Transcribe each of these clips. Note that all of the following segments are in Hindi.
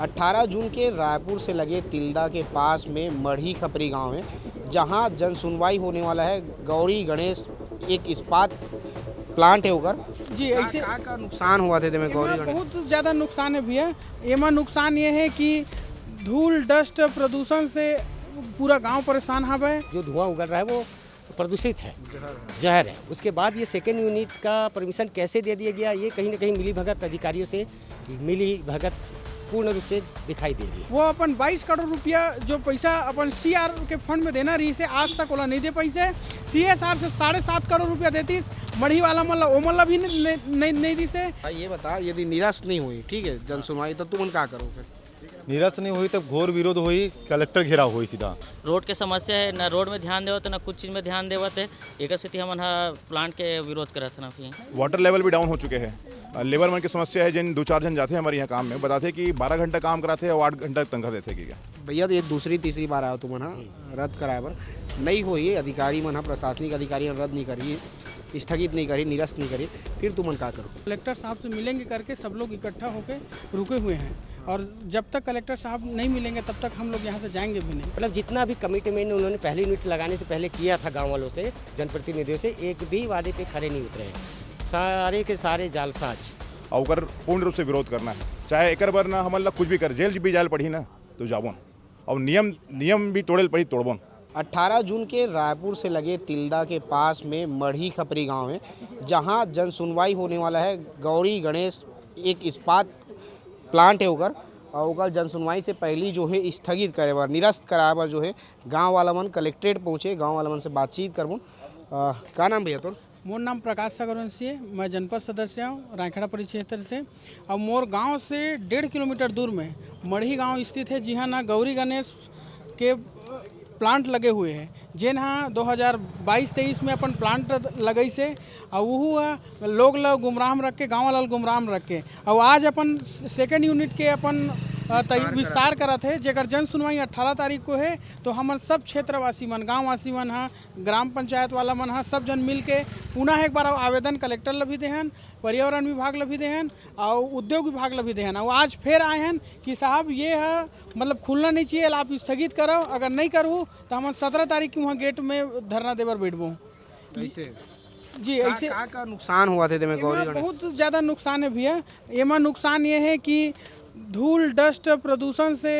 18 जून के रायपुर से लगे तिल्दा के पास में मढ़ी खपरी गांव है, जहां जन सुनवाई होने वाला है। गौरी गणेश एक इस्पात प्लांट है उधर जी। ऐसे का नुकसान हुआ थे में गौरी गणेश? बहुत ज़्यादा नुकसान है भैया। एमा नुकसान ये है कि धूल डस्ट प्रदूषण से पूरा गांव परेशान हवे। जो धुआं उगल रहा है वो प्रदूषित है, जहर है। उसके बाद ये सेकेंड यूनिट का परमिशन कैसे दे दिया गया, ये कहीं ना कहीं मिली भगत अधिकारियों से मिली भगत पूर्ण रूप से दिखाई दे रही है। वो अपन 22 करोड़ रुपया जो पैसा अपन CR के फंड में देना रही से आज तक वाला नहीं दे पैसे। CSR से 7.5 करोड़ रुपया देती, मढ़ी वाला मल्ला वो मल्ला भी नहीं दी से। भाई ये बता, यदि निरस्त नहीं हुई, ठीक है, जन सुनवाई, तो तुम क्या करोगे? निरस्त नहीं हुई तब घोर विरोध हुई, कलेक्टर घेराव हुई सीधा। रोड के समस्या है, ना रोड में ध्यान देवत ना कुछ चीज़ में ध्यान देवत है। एक स्थिति हम प्लांट के विरोध करत ना फिर वाटर लेवल भी डाउन हो चुके हैं। लेबर मन की समस्या है, जिन 2-4 जन जाते हैं हमारे यहाँ काम में, बताते कि 12 घंटा काम कराते हैं और 8 घंटा तनख्वाह देते क्या। भैया तो ये दूसरी तीसरी बार आया तुम रद्द कराए पर नहीं हुई है। अधिकारी मन प्रशासनिक अधिकारी रद्द नहीं करी, स्थगित नहीं करी, निरस्त नहीं करी, फिर तुम क्या करो? कलेक्टर साहब से मिलेंगे करके सब लोग इकट्ठा होकर रुके हुए हैं, और जब तक कलेक्टर साहब नहीं मिलेंगे तब तक हम लोग यहाँ से जाएंगे भी नहीं। मतलब जितना भी कमिटमेंट उन्होंने पहली यूनिट लगाने से पहले किया था गांव वालों से, जनप्रतिनिधियों से, एक भी वादे पे खड़े नहीं उतरे हैं। सारे के सारे जालसाज और पूर्ण रूप से विरोध करना है। चाहे एक बार ना हमला कुछ भी कर, जेल भी जाल पड़ी ना तो जाबोन, और नियम भी तोड़े पड़ी तोड़बोन। 18 जून के रायपुर से लगे तिल्दा के पास में मढ़ी खपरी गांव है, जहां जन सुनवाई होने वाला है। गौरी गणेश एक इस्पात प्लांट है उधर, और उधर जन सुनवाई से पहली जो है स्थगित करे बार, निरस्त कराए बार जो है गांव वाला मन कलेक्ट्रेट पहुँचे, गांव वाला मन से बातचीत करबो। का नाम भैया तो? मोर नाम प्रकाश सागर वंशी है। मैं जनपद सदस्य हूँ रायखड़ा परिक्षेत्र से। और मोर गांव से 1.5 किलोमीटर दूर में मढ़ी गांव स्थित है, जी हाँ ना गौरी गणेश के प्लांट लगे हुए हैं। जेन हाँ 2022-23 में अपन प्लांट लगई से, और वो लोग गुमराह रख के, गाँव वाला गुमराह रख के, और आज अपन सेकेंड यूनिट के अपन विस्तार करत है, जेकर जन सुनवाई 18 तारीख को है। तो हमन सब क्षेत्रवासी मन, गाँववासी मन हाँ, ग्राम पंचायत वाला मन हाँ, सब जन मिल के पुनः एक बार आवेदन कलेक्टर ला भी देहन, पर्यावरण विभाग ला भी देहन, और उद्योग विभाग ला भी देहन। और आज फिर आए हैं कि साहब ये है मतलब खुलना नहीं चाहिए, आप स्थगित करो, अगर नहीं करूँ तो हम 17 तारीख की वहाँ गेट में धरना देवर बैठबो। जी ऐसे का नुकसान हुआ थे में गौरी गणेश? बहुत ज़्यादा नुकसान है भैया। एमा नुकसान ये है कि धूल डस्ट प्रदूषण से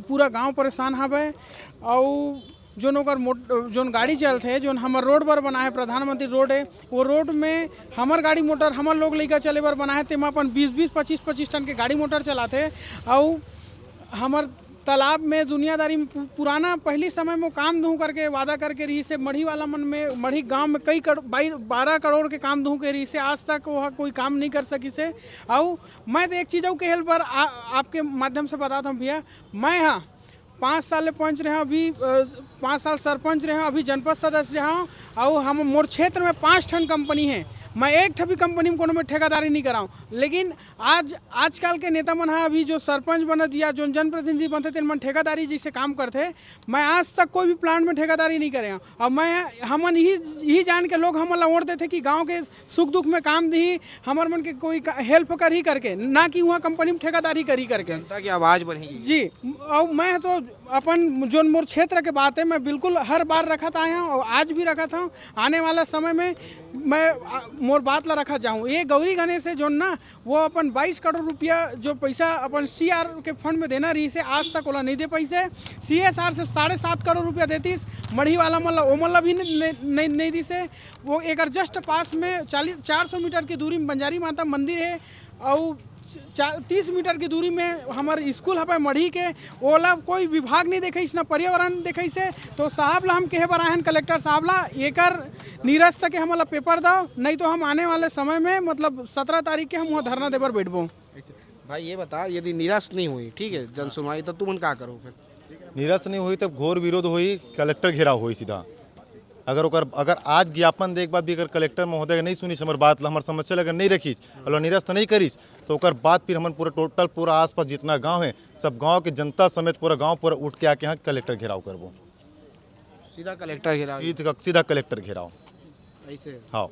पूरा गांव परेशान हवे। और जोन गाड़ी चलते है, जोन हमार रोड पर बना है, प्रधानमंत्री रोड है, वो रोड में हमार गाड़ी मोटर हमार लोग लेकर चले बर बना है, तेमा अपन 20-20, 25-25 टन के गाड़ी मोटर चलाते। और हमार तालाब में दुनियादारी में पुराना पहली समय में काम धूँ करके वादा करके रही से, मढ़ी वाला मन में, मढ़ी गांव में कई 12 करोड़ के काम धूँ के रही से, आज तक वह कोई काम नहीं कर सकी से। और मैं तो एक चीज़ के हेल्प पर आपके माध्यम से बताता हूँ भैया। मैं हाँ 5 साल पंच रहे, अभी 5 साल सरपंच रहे, अभी जनपद सदस्य रहा। और हम मोर क्षेत्र में 5 ठन कंपनी है, मैं एक भी कंपनी में कोनो में ठेकेदारी नहीं कराऊँ। लेकिन आजकल के नेता मन हाँ, अभी जो सरपंच बनत या जो जनप्रतिनिधि बनते थे, मन ठेकेदारी जिसे काम करते। मैं आज तक कोई भी प्लांट में ठेकेदारी नहीं करे। और मैं हमन यही जान के लोग हमन ला ओढ़ते थे कि गांव के सुख दुख में काम दी, हमार मन के कोई हेल्प कर ही करके, ना कि वहाँ कंपनी में ठेकेदारी करी करके। जनता की आवाज़ बनेगी जी। और मैं तो अपन जो मोर क्षेत्र के बात है, मैं बिल्कुल हर बार रखा था यहाँ, और आज भी रखा था। आने वाला समय में मैं मोर बात ला रखा चाहूँ। ये गौरी गणेश है जो ना, वो अपन 22 करोड़ रुपया जो पैसा अपन CR के फंड में देना रही से, आज तक वाला नहीं दे पैसे। CSR से 7.5 करोड़ रुपया देती, मढ़ी वाला मल्ला वो मल्ला भी नहीं दी से। वो एक जस्ट पास में 400 मीटर की दूरी में बंजारी माता मंदिर है, और 30 मीटर की दूरी में हमारे स्कूल है मढ़ी के। ओला कोई विभाग नहीं देखे, ना पर्यावरण देखे से। तो साहब ला हम कहे बर आए कलेक्टर साहब ला, एकर निरस्त के हमारा पेपर दो, नहीं तो हम आने वाले समय में मतलब 17 तारीख के हम वहाँ धरना देवर बैठबो। भाई ये बता, यदि निरस्त नहीं हुई, ठीक है, जन सुनवाई, तो तुम क्या करो फिर? निरस्त नहीं हुई तब घोर विरोध हुई, कलेक्टर घेराव हुई सीधा। अगर आज ज्ञापन देख बाद भी अगर कलेक्टर महोदय नहीं सुनी हमार बात, हमार समस्या अगर नहीं रखी और निरस्त नहीं करीस, तो ओकर बाद फिर हम पूरा आसपास जितना गांव है, सब गांव के जनता समेत पूरा गांव पूरा उठ के आके यहाँ कलेक्टर घेराव करबो। सीधा कलेक्टर घेराव? सीधा कलेक्टर घेराव। ऐसे? हाँ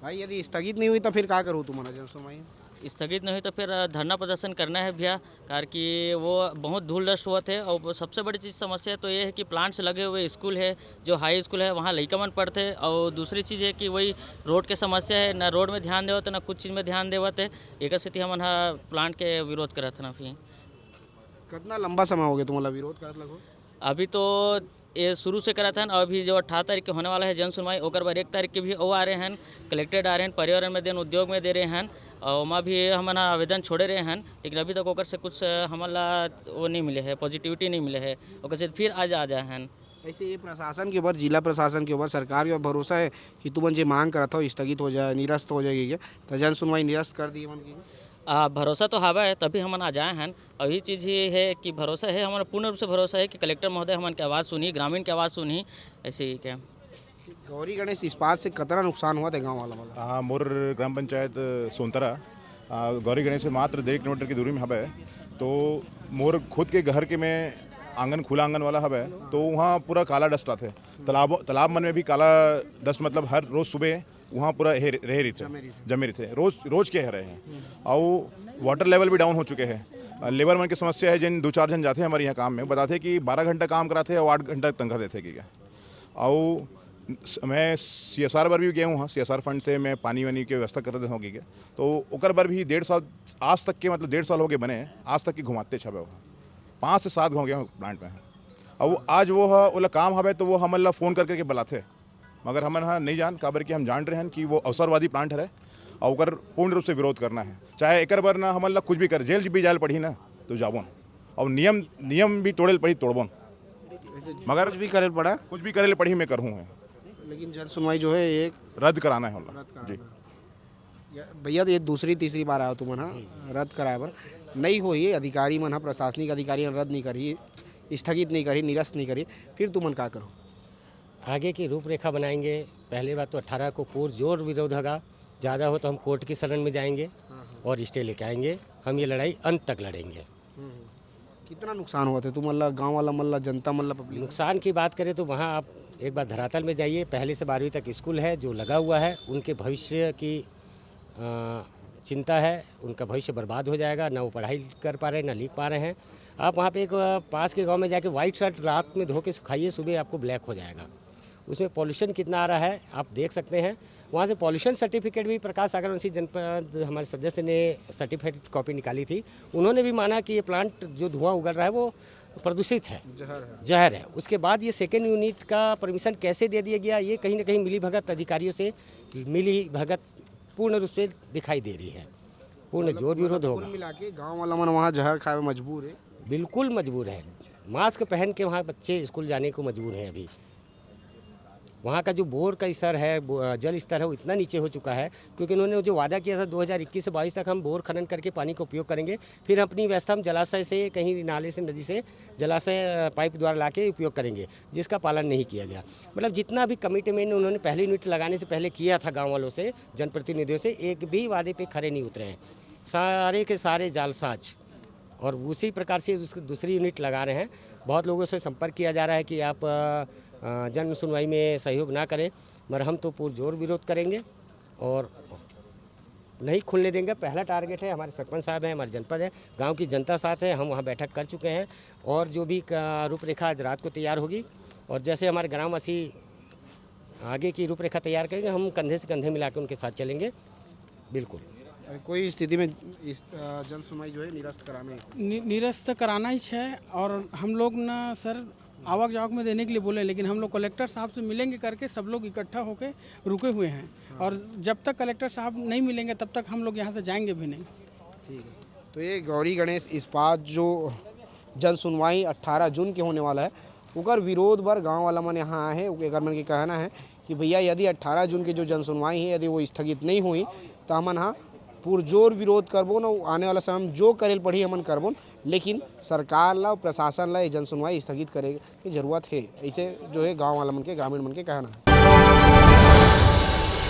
भाई यदि स्थगित नहीं हुई तो फिर क्या करूँ तुम्हारा जन सुनवाई? स्थगित नहीं हुई तो फिर धरना प्रदर्शन करना है भैया, कार कि वो बहुत धूल डस्ट हुआ थे। और सबसे बड़ी चीज़ समस्या तो ये है कि प्लांट्स लगे हुए स्कूल है, जो हाई स्कूल है वहाँ लड़का मन पढ़ते। और दूसरी चीज़ है कि वही रोड के समस्या है, ना रोड में ध्यान देवत ना कुछ चीज़ में ध्यान देवत है। एक स्थिति हम प्लांट के विरोध करत ना फिर। कितना लंबा समय हो गया तुम्हारा विरोध करत लगभग? अभी तो ये शुरू से करा था। और अभी जो 18 तारीख के होने वाला है जन सुनवाई, ओकर बाद 1 तारीख के भी वो आ रहे हैं, कलेक्टेड आ रहे हैं, पर्यावरण में देन उद्योग में दे रहे हैं। और वहाँ भी हमन आवेदन छोड़े रहे हैं, लेकिन अभी तक ओकर से कुछ हमला वो नहीं मिले है, पॉजिटिविटी नहीं मिले है। ओकर से फिर आ जाए हैं। ऐसे ये प्रशासन के ऊपर, जिला प्रशासन के ऊपर, सरकार के ऊपर भरोसा है कि तुमन जो मांग करत हो स्थगित हो जाए, निरस्त हो जाएगी क्या? तो जन सुनवाई निरस्त कर दी मन की? भरोसा तो हवा है, तभी हमन आ जाए हैं। और यही चीज़ ही है कि भरोसा है, हमारा पूर्ण रूप से भरोसा है कि कलेक्टर महोदय हमन की आवाज़ सुनी, ग्रामीण की आवाज़ सुनी। ऐसे ही क्या गौरी गणेश इस्पात से कितना नुकसान हुआ था गाँव वाला? हाँ, मोर ग्राम पंचायत सोनतरा गौरी गणेश से मात्र 1.5 किलोमीटर की दूरी में हबे। तो मोर खुद के घर के में आंगन, खुला आंगन वाला हबे, तो वहाँ पूरा काला डस्ट आते। तालाब मन में भी काला डस्ट, मतलब हर रोज़ सुबह वहाँ पूरा रह रही थे, जमे रही थे, रोज के रहे हैं। और वाटर लेवल भी डाउन हो चुके हैं। लेबर मन की समस्या है, जिन 2-4 जन जाते हैं हमारे यहाँ काम में, बताते कि 12 घंटा काम कराते और 8 घंटा तनख्वाह देते कि क्या। और मैं CSR पर भी गया हूँ, CSR फंड से मैं पानी वानी की व्यवस्था कर दे होगी क्या। तो ओकर पर भी 1.5 साल आज तक के, मतलब 1.5 साल हो गए बने, आज तक की घुमाते छबे वो 5 से 7 हो गए प्लांट में। और वो आज वो ओला काम हवे तो वो हमला फ़ोन करके बुलाते, मगर हमन हाँ नहीं जान काबर कि हम जान रहे हैं कि वो अवसरवादी प्लांट है और ओकर पूर्ण रूप से विरोध करना है। चाहे एक बार ना हमन कुछ भी कर, जेल भी जाल पड़ी ना तो जाबोन, और नियम भी तोड़े पड़ी तोड़बोन, मगर कुछ भी करे पड़ा, कुछ भी करे पड़ी मैं करूँ है। लेकिन जन सुनवाई जो है एक रद्द कराना है जी भैया। तो ये दूसरी तीसरी बार आया तुम रद्द कराए पर नहीं हो, ये अधिकारी मन, प्रशासनिक अधिकारी रद्द नहीं करी, स्थगित नहीं करी, निरस्त नहीं करी, फिर तुम क्या करो? आगे की रूपरेखा बनाएंगे। पहले बात तो 18 को पुरजोर विरोध होगा, ज़्यादा हो तो हम कोर्ट की शरण में जाएंगे और स्टे लेके आएंगे। हम ये लड़ाई अंत तक लड़ेंगे। कितना नुकसान हुआ था तुम गाँव वाला मल्ला, जनता मल्ला, पब्लिक? नुकसान की बात करें तो वहाँ आप एक बार धरातल में जाइए। पहले से 12वीं तक स्कूल है जो लगा हुआ है, उनके भविष्य की चिंता है, उनका भविष्य बर्बाद हो जाएगा। ना वो पढ़ाई कर पा रहे हैं, ना लिख पा रहे हैं। आप वहाँ पे एक पास के गांव में जाके वाइट शर्ट रात में धो के सुखाइए, सुबह आपको ब्लैक हो जाएगा। उसमें पॉल्यूशन कितना आ रहा है आप देख सकते हैं। वहाँ से पॉल्यूशन सर्टिफिकेट भी प्रकाश सागर वंशी जनपद हमारे सदस्य ने सर्टिफिकेट कॉपी निकाली थी। उन्होंने भी माना कि ये प्लांट जो धुआं उगल रहा है वो प्रदूषित है, जहर है। उसके बाद ये सेकेंड यूनिट का परमिशन कैसे दे दिया गया, ये कहीं ना कहीं मिली भगत अधिकारियों से मिली भगत पूर्ण रूप से दिखाई दे रही है। पूर्ण जोर विरोध होगा। मिला के गाँव वाला मन वहाँ जहर खाए में मजबूर है, बिल्कुल मजबूर है। मास्क पहन के वहाँ बच्चे स्कूल जाने को मजबूर हैं। अभी वहाँ का जो बोर का स्तर है, जल स्तर है, वो इतना नीचे हो चुका है क्योंकि उन्होंने जो वादा किया था 2021 से 22 तक हम बोर खनन करके पानी का उपयोग करेंगे, फिर अपनी व्यवस्था हम जलाशय से, कहीं नाले से, नदी से जलाशय पाइप द्वारा लाके उपयोग करेंगे, जिसका पालन नहीं किया गया। मतलब जितना भी कमिटमेंट उन्होंने पहले यूनिट लगाने से पहले किया था गाँव वालों से, जनप्रतिनिधियों से, एक भी वादे पर खरे नहीं उतरे हैं। सारे के सारे जालसाज, और उसी प्रकार से दूसरी यूनिट लगा रहे हैं। बहुत लोगों से संपर्क किया जा रहा है कि आप जन सुनवाई में सहयोग ना करें, मगर हम तो पुरजोर विरोध करेंगे और नहीं खुलने देंगे। पहला टारगेट है, हमारे सरपंच साहब हैं, हमारे जनपद है, गांव की जनता साथ है, हम वहां बैठक कर चुके हैं और जो भी रूपरेखा आज रात को तैयार होगी और जैसे हमारे ग्रामवासी आगे की रूपरेखा तैयार करेंगे, हम कंधे से कंधे मिला के उनके साथ चलेंगे। बिल्कुल कोई स्थिति में इस जन सुनवाई जो है निरस्त कराना ही है। और हम लोग ना सर आवक जावक में देने के लिए बोले, लेकिन हम लोग कलेक्टर साहब से मिलेंगे करके सब लोग इकट्ठा होकर रुके हुए हैं। और जब तक कलेक्टर साहब नहीं मिलेंगे तब तक हम लोग यहाँ से जाएंगे भी नहीं। ठीक है। तो ये गौरी गणेश इस्पात जो जन सुनवाई 18 जून के होने वाला है, उकर विरोध बर गाँव वाला मन यहाँ आए हैं। एक मन के कहना है कि भैया यदि 18 जून की जो जन सुनवाई है यदि वो स्थगित नहीं हुई तो हमन हाँ पुरजोर विरोध करबो न। आने वाला समय में जो करेल पड़ी हमन करबो, लेकिन सरकार ला, प्रशासन ला जन सुनवाई स्थगित करे की जरूरत है। ऐसे जो है गाँव वाला मन के, ग्रामीण मन के कहना है।